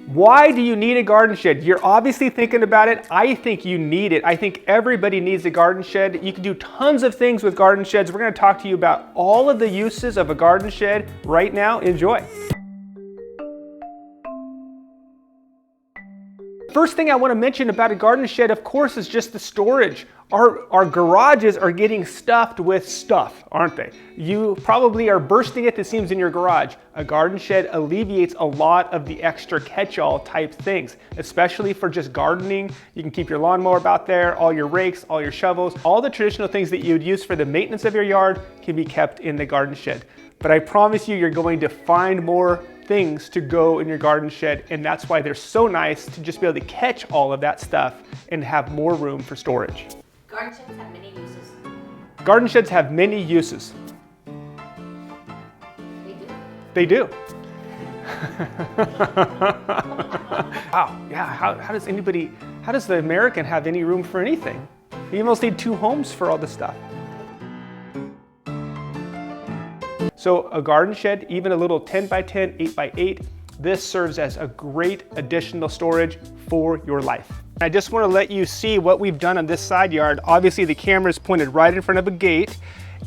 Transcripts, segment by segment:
Why do you need a garden shed? You're obviously thinking about it. I think you need it. I think everybody needs a garden shed. You can do tons of things with garden sheds. We're going to talk to you about all of the uses of a garden shed right now. Enjoy. First thing I want to mention about a garden shed, of course, is just the storage. Our garages are getting stuffed with stuff, aren't they? You probably are bursting at the seams in your garage. A garden shed alleviates a lot of the extra catch-all type things, especially for just gardening. You can keep your lawnmower out there, all your rakes, all your shovels, all the traditional things that you would use for the maintenance of your yard can be kept in the garden shed. But I promise you, you're going to find more things to go in your garden shed, and that's why they're so nice to just be able to catch all of that stuff and have more room for storage. Garden sheds have many uses. Garden sheds have many uses. They do. They do. Wow, yeah, how does the American have any room for anything? You almost need 2 homes for all this stuff. So a garden shed, even a little 10 by 10, 8 by 8, this serves as a great additional storage for your life. I just want to let you see what we've done on this side yard. Obviously the camera is pointed right in front of a gate,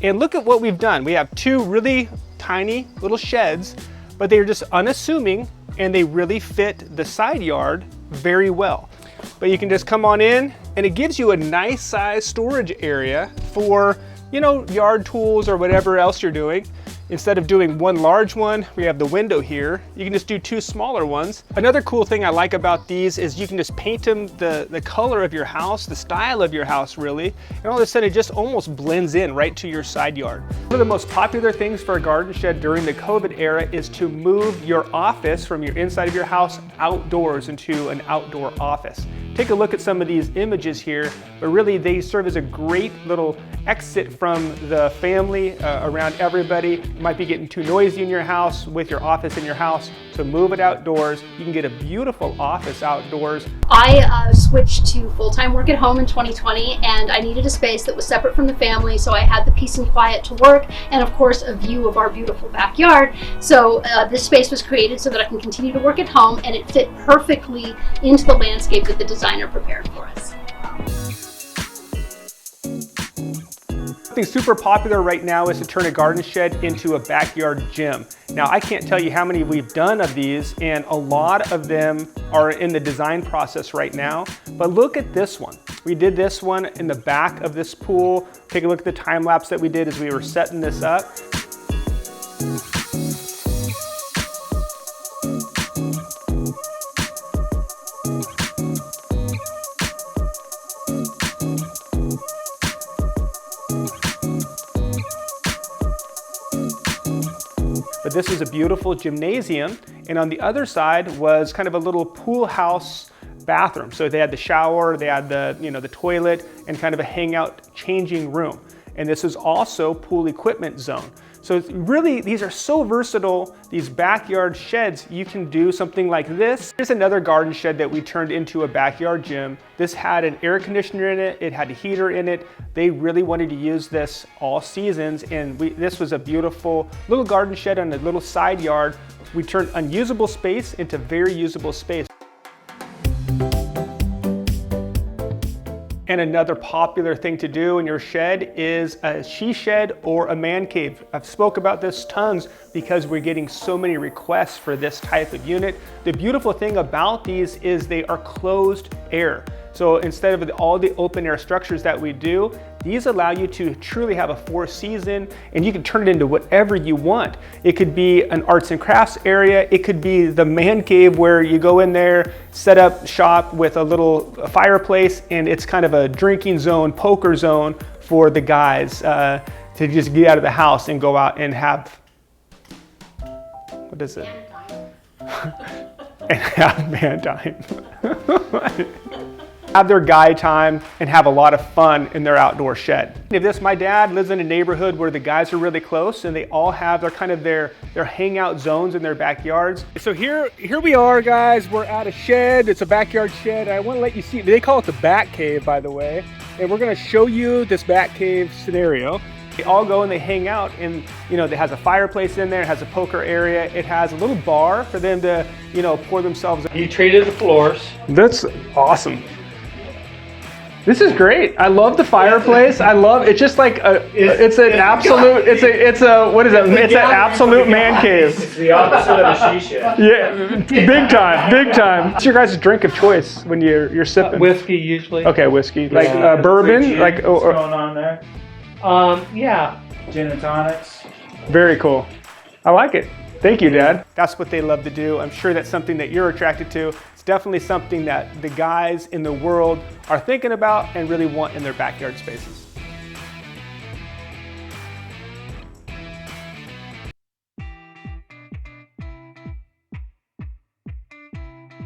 and look at what we've done. We have 2 really tiny little sheds, but they're just unassuming and they really fit the side yard very well. But you can just come on in and it gives you a nice size storage area for, you know, yard tools or whatever else you're doing. Instead of doing one large one, we have the window here. You can just do 2 smaller ones. Another cool thing I like about these is you can just paint them the color of your house, the style of your house really, and all of a sudden it just almost blends in right to your side yard. One of the most popular things for a garden shed during the COVID era is to move your office from your inside of your house outdoors into an outdoor office. Take a look at some of these images here, but really they serve as a great little exit from the family around everybody. You might be getting too noisy in your house with your office in your house, so move it outdoors. You can get a beautiful office outdoors. I switched to full-time work at home in 2020, and I needed a space that was separate from the family, so I had the peace and quiet to work, and of course a view of our beautiful backyard. So this space was created so that I can continue to work at home, and it fit perfectly into the landscape that the designer prepared for us. Something super popular right now is to turn a garden shed into a backyard gym. Now, I can't tell you how many we've done of these, and a lot of them are in the design process right now. But look at this one. We did this one in the back of this pool. Take a look at the time lapse that we did as we were setting this up. But this is a beautiful gymnasium, and on the other side was kind of a little pool house bathroom. So they had the shower, they had the, the toilet, and kind of a hangout changing room. And this is also pool equipment zone. So it's really, these are so versatile, these backyard sheds. You can do something like this. Here's another garden shed that we turned into a backyard gym. This had an air conditioner in it, it had a heater in it. They really wanted to use this all seasons, and this was a beautiful little garden shed on a little side yard. We turned unusable space into very usable space. And another popular thing to do in your shed is a she shed or a man cave. I've spoke about this tons because we're getting so many requests for this type of unit. The beautiful thing about these is they are closed air. So instead of all the open air structures that we do, these allow you to truly have a 4-season, and you can turn it into whatever you want. It could be an arts and crafts area. It could be the man cave where you go in there, set up shop with a little fireplace, and it's kind of a drinking zone, poker zone for the guys to just get out of the house and go out and have, what is it? And have man time. Have their guy time and have a lot of fun in their outdoor shed. My dad lives in a neighborhood where the guys are really close and they all have their hangout zones in their backyards. So here we are, guys. We're at a shed. It's a backyard shed. I want to let you see, they call it the bat cave, by the way. And we're going to show you this bat cave scenario. They all go and they hang out, and it has a fireplace in there, it has a poker area, it has a little bar for them to, pour themselves. You treated the floors. That's awesome. This is great. I love the fireplace. I love it's just like it's an absolute it's an absolute man cave. It's the opposite of a shisha. Yeah, big time. What's your guys' drink of choice when you're sipping? Whiskey usually. Okay, whiskey. Like bourbon, Gin, like what's going on there? Yeah. Gin and tonics. Very cool. I like it. Thank you, Dad. That's what they love to do. I'm sure that's something that you're attracted to. It's definitely something that the guys in the world are thinking about and really want in their backyard spaces.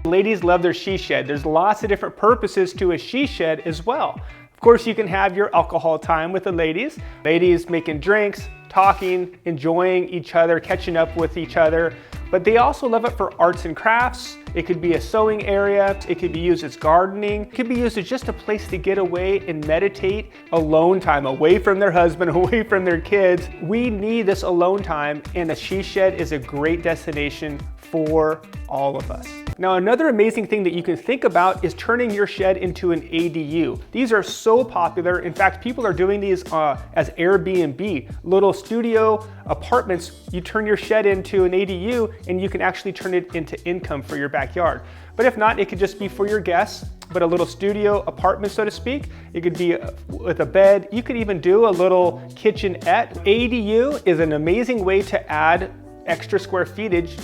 Ladies love their she shed. There's lots of different purposes to a she shed as well. Of course, you can have your alcohol time with the ladies. Ladies making drinks, talking, enjoying each other, catching up with each other. But they also love it for arts and crafts. It could be a sewing area. It could be used as gardening. It could be used as just a place to get away and meditate, alone time, away from their husband, away from their kids. We need this alone time, and a she shed is a great destination for all of us. Now, another amazing thing that you can think about is turning your shed into an ADU. These are so popular. In fact, people are doing these as Airbnb, little studio apartments. You turn your shed into an ADU and you can actually turn it into income for your backyard. But if not, it could just be for your guests, but a little studio apartment, so to speak. It could be with a bed. You could even do a little kitchenette. ADU is an amazing way to add extra square footage.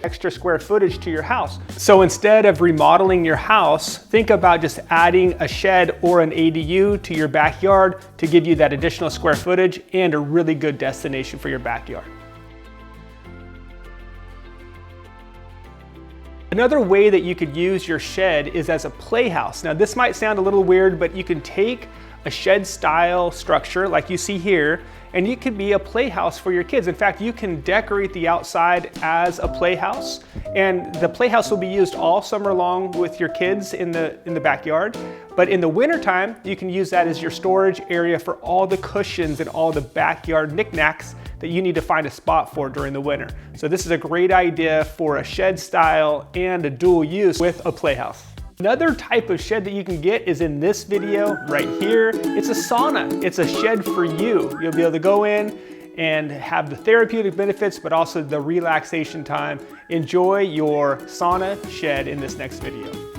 Extra square footage to your house. So instead of remodeling your house, think about just adding a shed or an ADU to your backyard to give you that additional square footage and a really good destination for your backyard. Another way that you could use your shed is as a playhouse. Now this might sound a little weird, but you can take a shed style structure like you see here, and it could be a playhouse for your kids. In fact, you can decorate the outside as a playhouse, and the playhouse will be used all summer long with your kids in the backyard. But in the wintertime, you can use that as your storage area for all the cushions and all the backyard knickknacks that you need to find a spot for during the winter. So this is a great idea for a shed style and a dual use with a playhouse. Another type of shed that you can get is in this video right here. It's a sauna. It's a shed for you. You'll be able to go in and have the therapeutic benefits, but also the relaxation time. Enjoy your sauna shed in this next video.